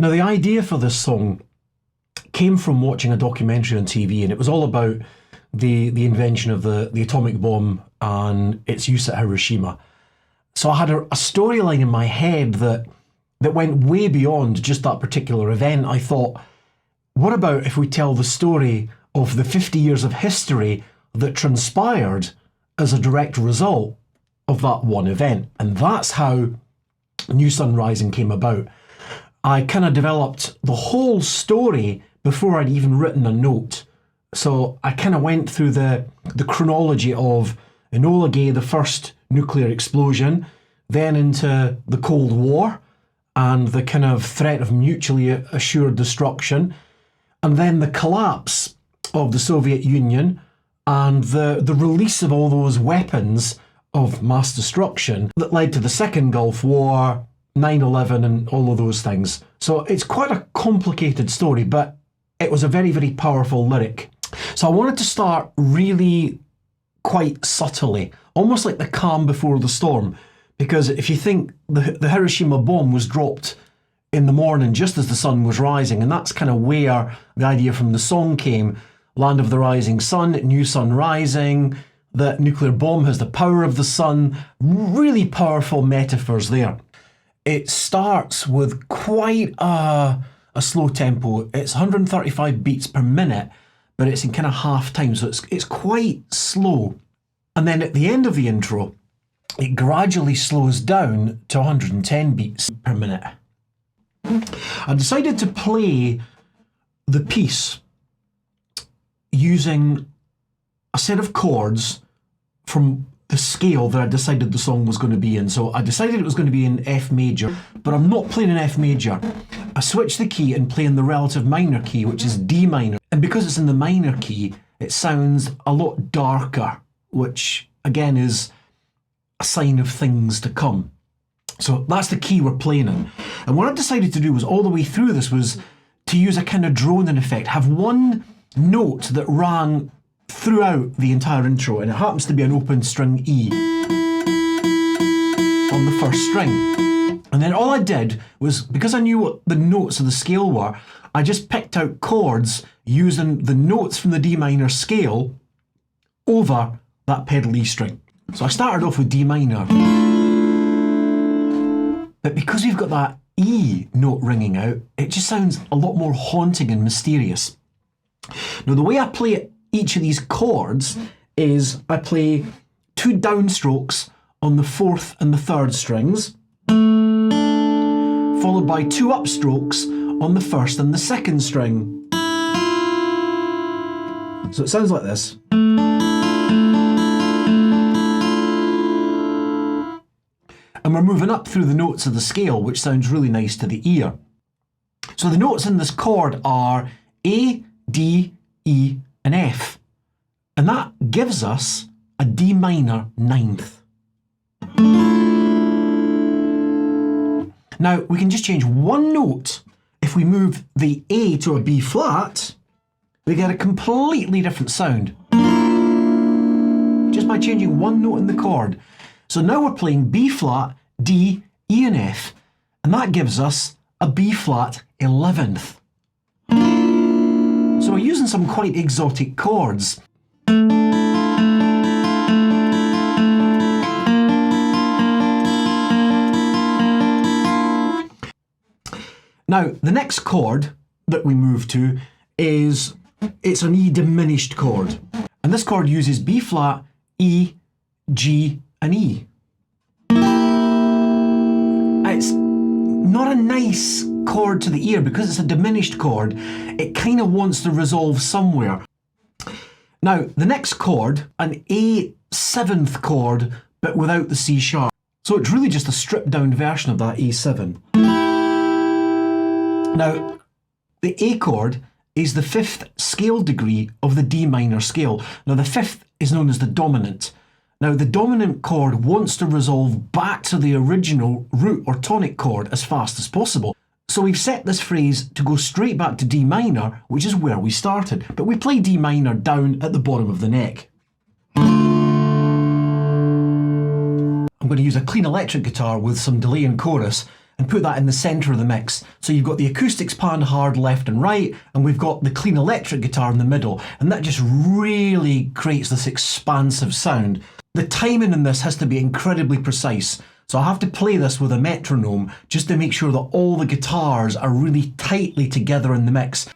Now, the idea for this song came from watching a documentary on TV, and it was all about the invention of the atomic bomb and its use at Hiroshima. So I had a storyline in my head that went way beyond just that particular event. I thought, what about if we tell the story of the 50 years of history that transpired as a direct result of that one event? And that's how New Sun Rising came about. I kind of developed the whole story before I'd even written a note. So I kind of went through the chronology of Enola Gay, the first nuclear explosion, then into the Cold War and the kind of threat of mutually assured destruction, and then the collapse of the Soviet Union and the release of all those weapons of mass destruction that led to the Second Gulf War, 9/11 and all of those things. So it's quite a complicated story, but it was a very, very powerful lyric. So I wanted to start really quite subtly, almost like the calm before the storm, because if you think the Hiroshima bomb was dropped in the morning just as the sun was rising, and that's kind of where the idea from the song came. Land of the rising sun, new sun rising, the nuclear bomb has the power of the sun, really powerful metaphors there. It starts with quite a slow tempo. It's 135 beats per minute, but it's in kind of half time, so it's quite slow. And then at the end of the intro, it gradually slows down to 110 beats per minute. I decided to play the piece using a set of chords from the scale that I decided the song was going to be in. So I decided it was going to be in F major, but I'm not playing in F major. I switched the key and play in the relative minor key, which is D minor. And because it's in the minor key, it sounds a lot darker, which again is a sign of things to come. So that's the key we're playing in. And what I decided to do was all the way through this was to use a kind of droning effect, have one note that rang throughout the entire intro, and it happens to be an open string E on the first string. And then all I did was, because I knew what the notes of the scale were, I just picked out chords using the notes from the D minor scale over that pedal E string. So I started off with D minor. But because we've got that E note ringing out, it just sounds a lot more haunting and mysterious. Now, the way I play each of these chords is I play 2 downstrokes on the 4th and the 3rd strings, followed by 2 upstrokes on the 1st and the 2nd string. So it sounds like this. And we're moving up through the notes of the scale, which sounds really nice to the ear. So the notes in this chord are A, D, E, and F. And that gives us a D minor 9th. Now, we can just change one note. If we move the A to a B flat, we get a completely different sound. Just by changing one note in the chord. So now we're playing B flat, D, E and F, and that gives us a B flat 11th. So we're using some quite exotic chords. Now, the next chord that we move to it's an E diminished chord. And this chord uses B flat, E, G, and E. It's not a nice chord to the ear because it's a diminished chord. It kind of wants to resolve somewhere. Now, the next chord, an A7th chord, but without the C sharp. So it's really just a stripped down version of that A7. Now, the A chord is the 5th scale degree of the D minor scale. Now, the 5th is known as the dominant. Now, the dominant chord wants to resolve back to the original root or tonic chord as fast as possible. So we've set this phrase to go straight back to D minor, which is where we started, but we play D minor down at the bottom of the neck. I'm going to use a clean electric guitar with some delay in chorus, and put that in the centre of the mix. So you've got the acoustics panned hard left and right, and we've got the clean electric guitar in the middle, and that just really creates this expansive sound. The timing in this has to be incredibly precise. So I have to play this with a metronome just to make sure that all the guitars are really tightly together in the mix.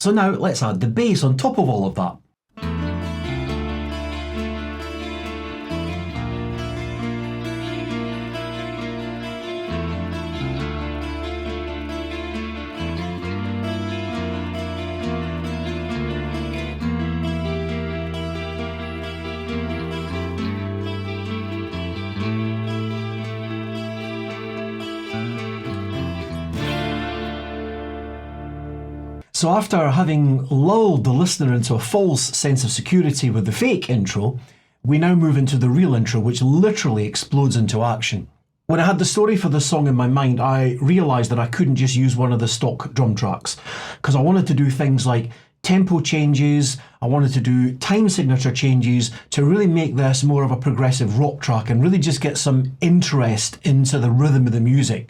So now let's add the bass on top of all of that. So after having lulled the listener into a false sense of security with the fake intro, we now move into the real intro, which literally explodes into action. When I had the story for this song in my mind, I realised that I couldn't just use one of the stock drum tracks, because I wanted to do things like tempo changes, I wanted to do time signature changes to really make this more of a progressive rock track and really just get some interest into the rhythm of the music.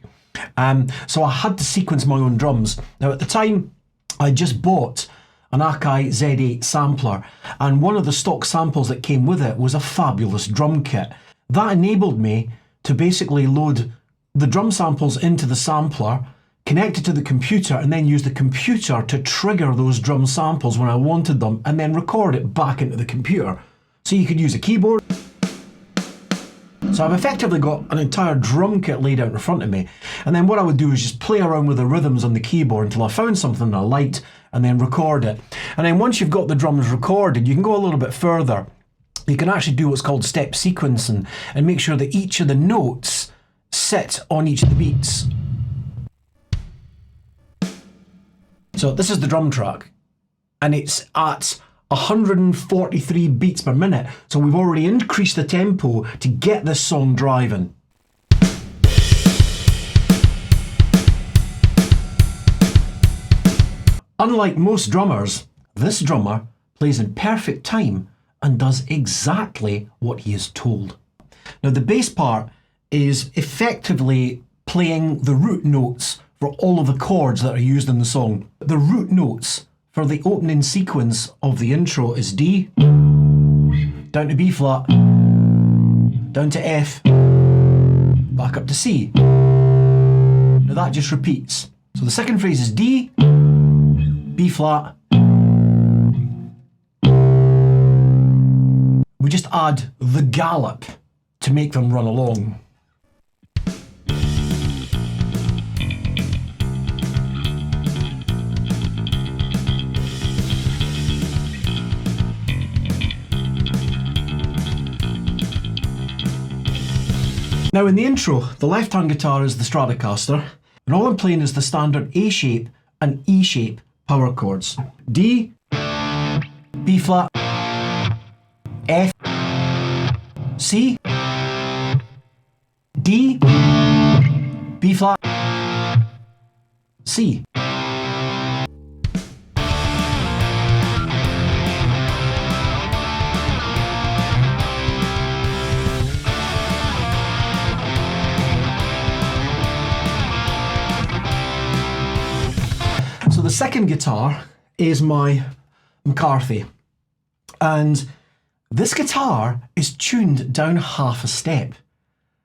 So I had to sequence my own drums. Now at the time, I just bought an Akai Z8 sampler, and one of the stock samples that came with it was a fabulous drum kit. That enabled me to basically load the drum samples into the sampler, connect it to the computer, and then use the computer to trigger those drum samples when I wanted them, and then record it back into the computer. So you could use a keyboard. So I've effectively got an entire drum kit laid out in front of me, and then what I would do is just play around with the rhythms on the keyboard until I found something I liked, and then record it. And then once you've got the drums recorded, you can go a little bit further. You can actually do what's called step sequencing and make sure that each of the notes sit on each of the beats. So this is the drum track, and it's at 143 beats per minute, so we've already increased the tempo to get this song driving. Unlike most drummers, this drummer plays in perfect time and does exactly what he is told. Now the bass part is effectively playing the root notes for all of the chords that are used in the song. The root notes for the opening sequence of the intro is D, down to B flat, down to F, back up to C. Now that just repeats. So the second phrase is D, B flat. We just add the gallop to make them run along. Now in the intro, the left-hand guitar is the Stratocaster, and all I'm playing is the standard A shape and E shape power chords. D, B flat, F, C, D, B flat, C. So the second guitar is my McCarthy, and this guitar is tuned down half a step.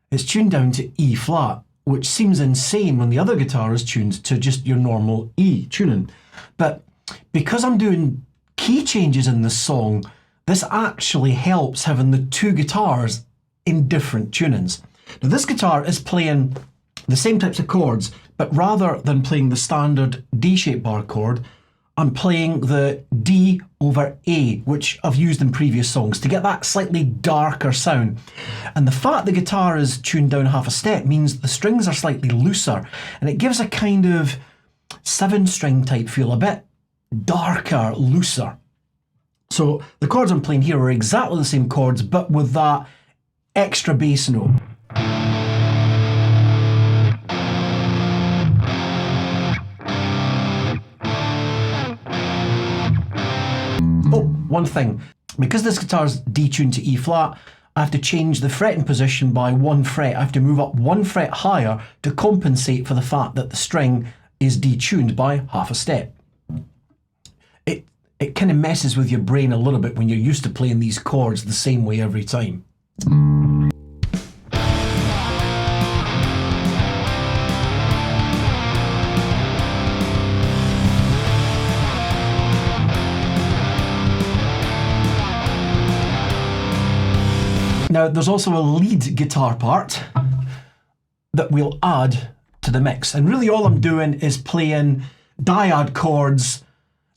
It's tuned down to E flat, which seems insane when the other guitar is tuned to just your normal E tuning. But because I'm doing key changes in this song, this actually helps having the two guitars in different tunings. Now this guitar is playing the same types of chords, but rather than playing the standard D-shaped bar chord, I'm playing the D over A, which I've used in previous songs, to get that slightly darker sound. And the fact the guitar is tuned down half a step means the strings are slightly looser, and it gives a kind of 7-string type feel, a bit darker, looser. So the chords I'm playing here are exactly the same chords, but with that extra bass note. Oh, one thing. Because this guitar's detuned to E flat, I have to change the fretting position by 1 fret. I have to move up 1 fret higher to compensate for the fact that the string is detuned by half a step. It kind of messes with your brain a little bit when you're used to playing these chords the same way every time. Now, there's also a lead guitar part that we'll add to the mix. And really all I'm doing is playing dyad chords.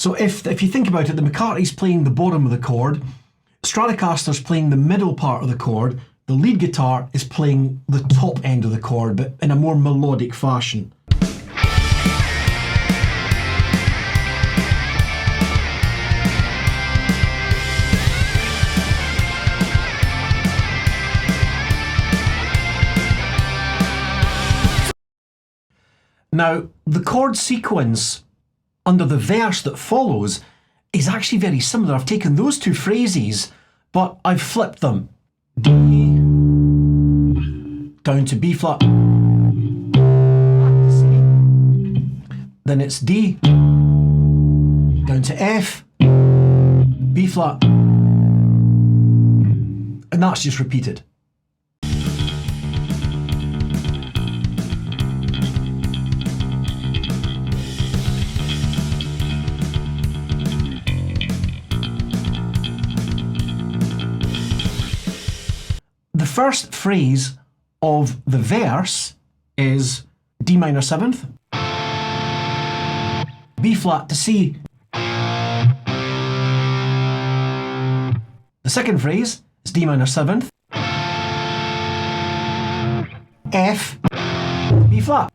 So if you think about it, the McCartney's playing the bottom of the chord, Stratocaster's playing the middle part of the chord, the lead guitar is playing the top end of the chord, but in a more melodic fashion. Now, the chord sequence under the verse that follows is actually very similar. I've taken those two phrases, but I've flipped them. D, down to B flat, then it's D, down to F, B flat, and that's just repeated. The first phrase of the verse is D minor 7th, B flat to C. The second phrase is D minor 7th, F, B flat.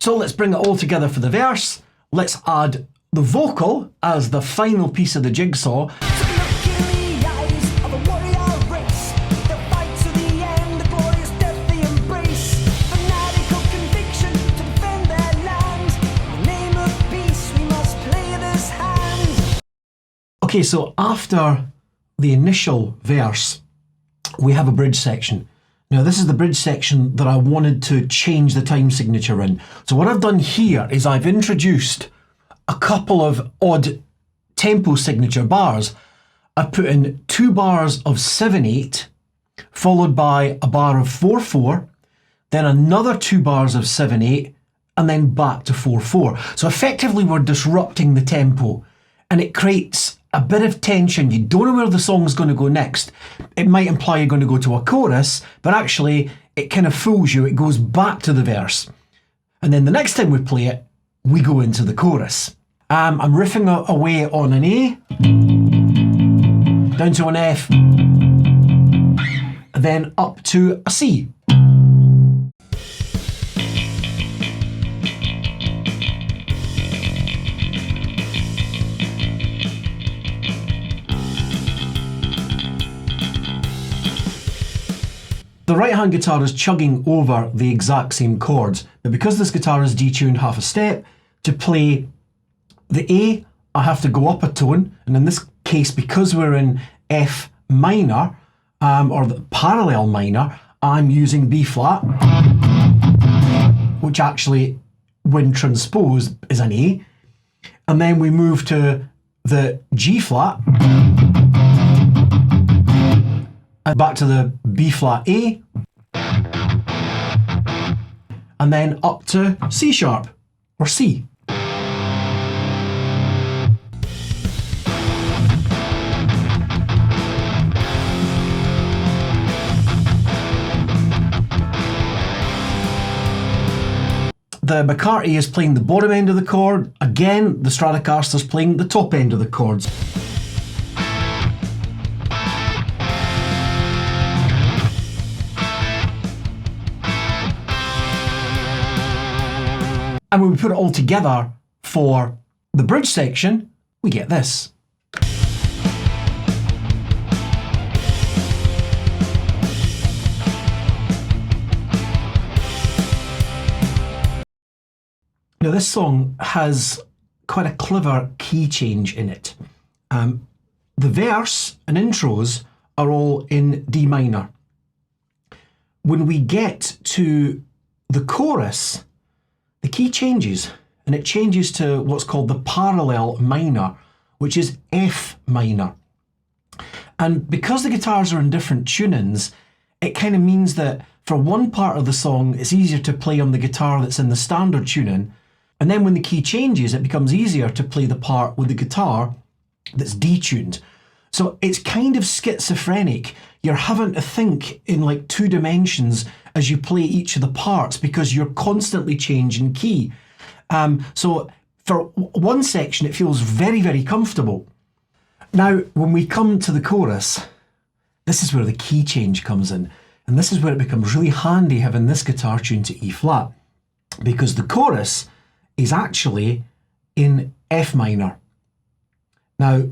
So let's bring it all together for the verse. Let's add the vocal as the final piece of the jigsaw. Okay, so after the initial verse, we have a bridge section. Now, this is the bridge section that I wanted to change the time signature in. So what I've done here is I've introduced a couple of odd tempo signature bars. I've put in 2 bars of 7/8, followed by a bar of 4/4, then another 2 bars of 7/8, and then back to 4/4. So effectively we're disrupting the tempo, and it creates a bit of tension. You don't know where the song's going to go next. It might imply you're going to go to a chorus, but actually it kind of fools you. It goes back to the verse. And then the next time we play it, we go into the chorus. I'm riffing away on an A, down to an F, then up to a C. The right-hand guitar is chugging over the exact same chords, but because this guitar is detuned half a step, to play the A, I have to go up a tone, and in this case, because we're in F minor, or the parallel minor, I'm using B flat, which actually, when transposed, is an A. And then we move to the G flat, and back to the B flat A, and then up to C sharp, or C. The McCarthy is playing the bottom end of the chord. Again, the Stratocaster's playing the top end of the chords. And when we put it all together for the bridge section, we get this. Now, this song has quite a clever key change in it. The verse and intros are all in D minor. When we get to the chorus, the key changes, and it changes to what's called the parallel minor, which is F minor. And because the guitars are in different tunings, it kind of means that for one part of the song, it's easier to play on the guitar that's in the standard tuning. And then when the key changes, it becomes easier to play the part with the guitar that's detuned. So it's kind of schizophrenic. You're having to think in like 2 dimensions as you play each of the parts because you're constantly changing key. So for one section, it feels very, very comfortable. Now, when we come to the chorus, this is where the key change comes in. And this is where it becomes really handy having this guitar tuned to E flat, because the chorus is actually in F minor. Now,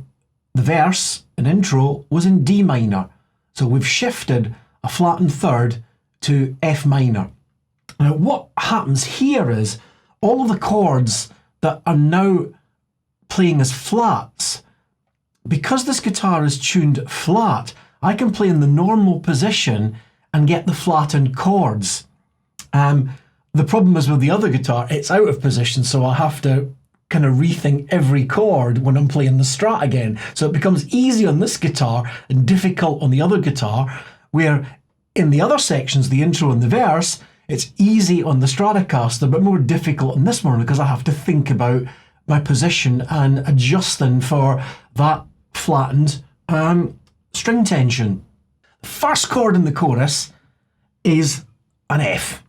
the verse and intro was in D minor. So we've shifted a flattened third to F minor. Now, what happens here is all of the chords that are now playing as flats, because this guitar is tuned flat, I can play in the normal position and get the flattened chords. The problem is with the other guitar, it's out of position, so I'll have to kind of rethink every chord when I'm playing the Strat again. So it becomes easy on this guitar and difficult on the other guitar, where in the other sections, the intro and the verse, it's easy on the Stratocaster, but more difficult on this one because I have to think about my position and adjusting for that flattened string tension. The first chord in the chorus is an F.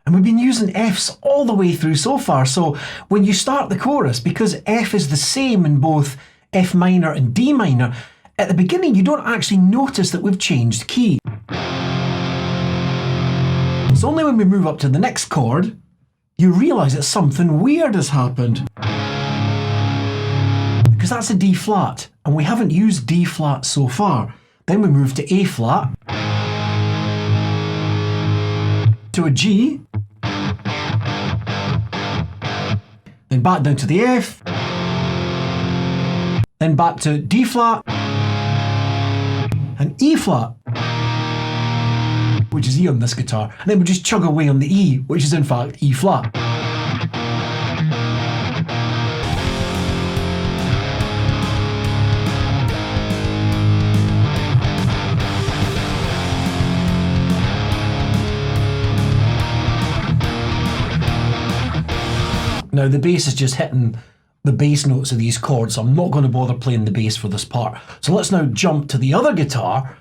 And we've been using Fs all the way through so far. So when you start the chorus, because F is the same in both F minor and D minor, at the beginning you don't actually notice that we've changed key. It's only when we move up to the next chord, you realise that something weird has happened. Because that's a D flat, and we haven't used D flat so far. Then we move to A flat, to a G, then back down to the F, then back to D flat, and E flat, which is E on this guitar, and then we just chug away on the E, which is in fact E flat. Now the bass is just hitting the bass notes of these chords, so I'm not going to bother playing the bass for this part. So let's now jump to the other guitar,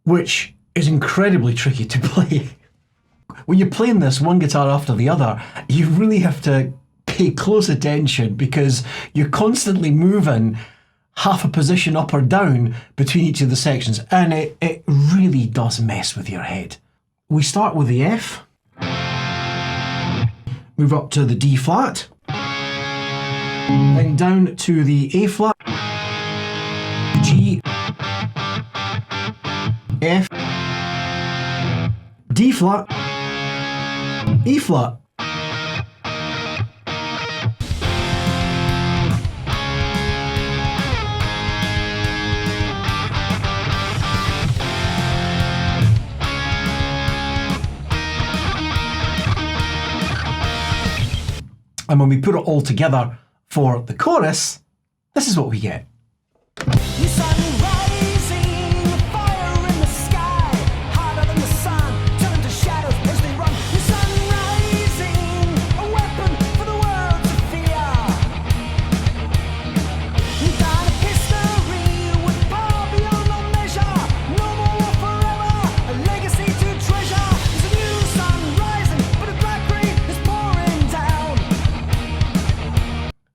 which is incredibly tricky to play. When you're playing this one guitar after the other, you really have to pay close attention because you're constantly moving half a position up or down between each of the sections, and it really does mess with your head. We start with the F, move up to the D flat, then down to the A flat, G, F, D flat, E flat. And when we put it all together for the chorus, this is what we get.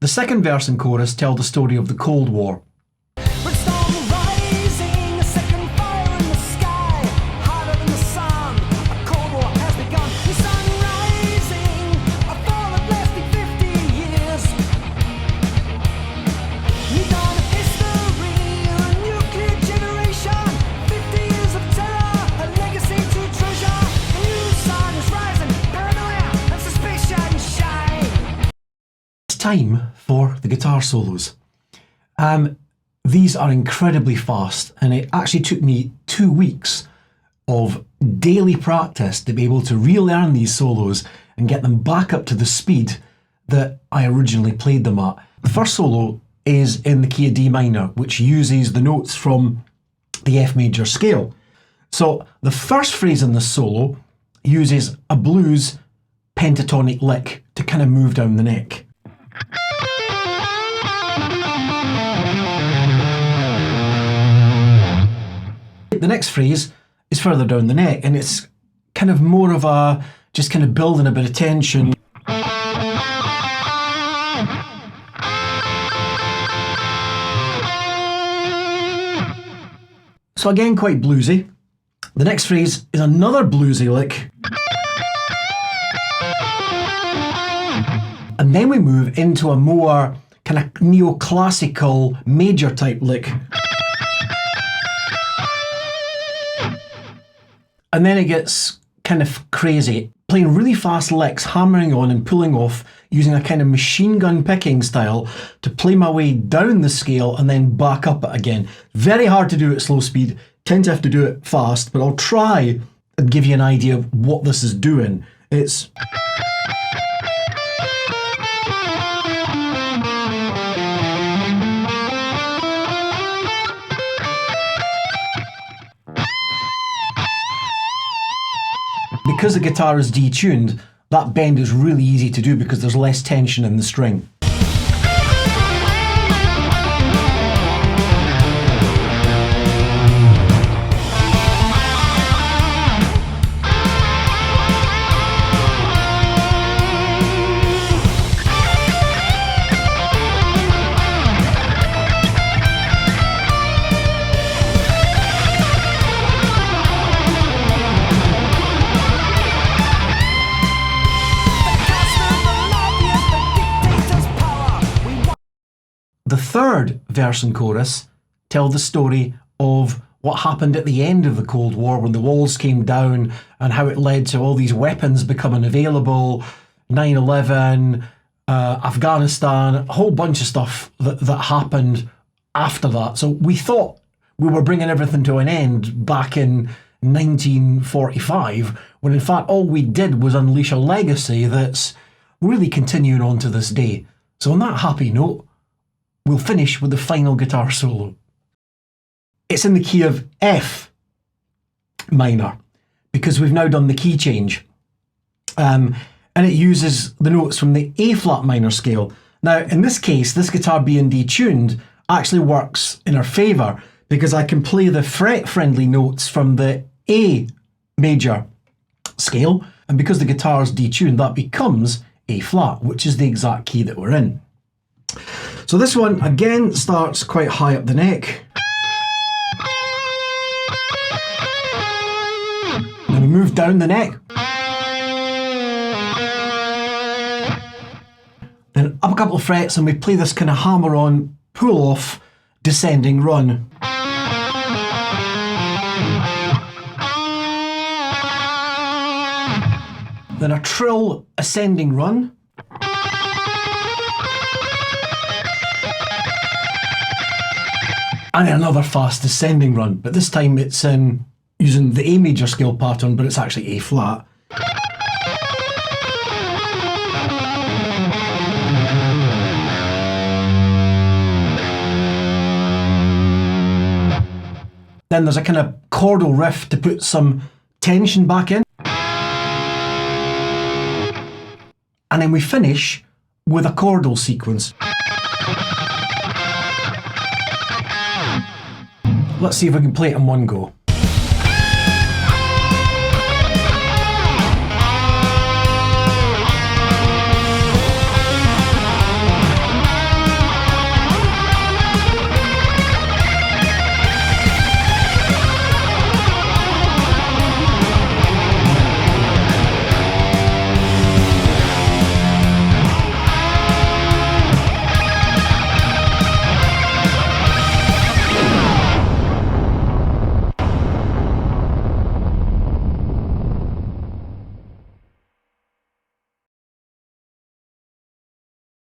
The second verse and chorus tell the story of the Cold War. Time for the guitar solos. These are incredibly fast, and it actually took me 2 weeks of daily practice to be able to relearn these solos and get them back up to the speed that I originally played them at. The first solo is in the key of D minor, which uses the notes from the F major scale. So the first phrase in the solo uses a blues pentatonic lick to kind of move down the neck. The next phrase is further down the neck, and it's kind of more of a, just kind of building a bit of tension. So again, quite bluesy. The next phrase is another bluesy lick. And then we move into a more kind of neoclassical major type lick. And then it gets kind of crazy, playing really fast licks, hammering on and pulling off, using a kind of machine gun picking style to play my way down the scale and then back up it again. Very hard to do at slow speed, tend to have to do it fast, but I'll try and give you an idea of what this is doing. It's... Because the guitar is detuned, that bend is really easy to do because there's less tension in the string. The third verse and chorus tell the story of what happened at the end of the Cold War when the walls came down and how it led to all these weapons becoming available, 9/11, Afghanistan, a whole bunch of stuff that happened after that. So we thought we were bringing everything to an end back in 1945, when in fact all we did was unleash a legacy that's really continuing on to this day. So on that happy note, we'll finish with the final guitar solo. It's in the key of F minor, because we've now done the key change. And it uses the notes from the A flat minor scale. Now, in this case, this guitar being detuned actually works in our favour, because I can play the fret-friendly notes from the A major scale, and because the guitar is detuned, that becomes A flat, which is the exact key that we're in. So this one, again, starts quite high up the neck. Then we move down the neck. Then up a couple of frets and we play this kind of hammer-on, pull-off, descending run. Then a trill ascending run. And then another fast descending run, but this time it's using the A major scale pattern, but it's actually A flat. Then there's a kind of chordal riff to put some tension back in. And then we finish with a chordal sequence. Let's see if I can play it in one go.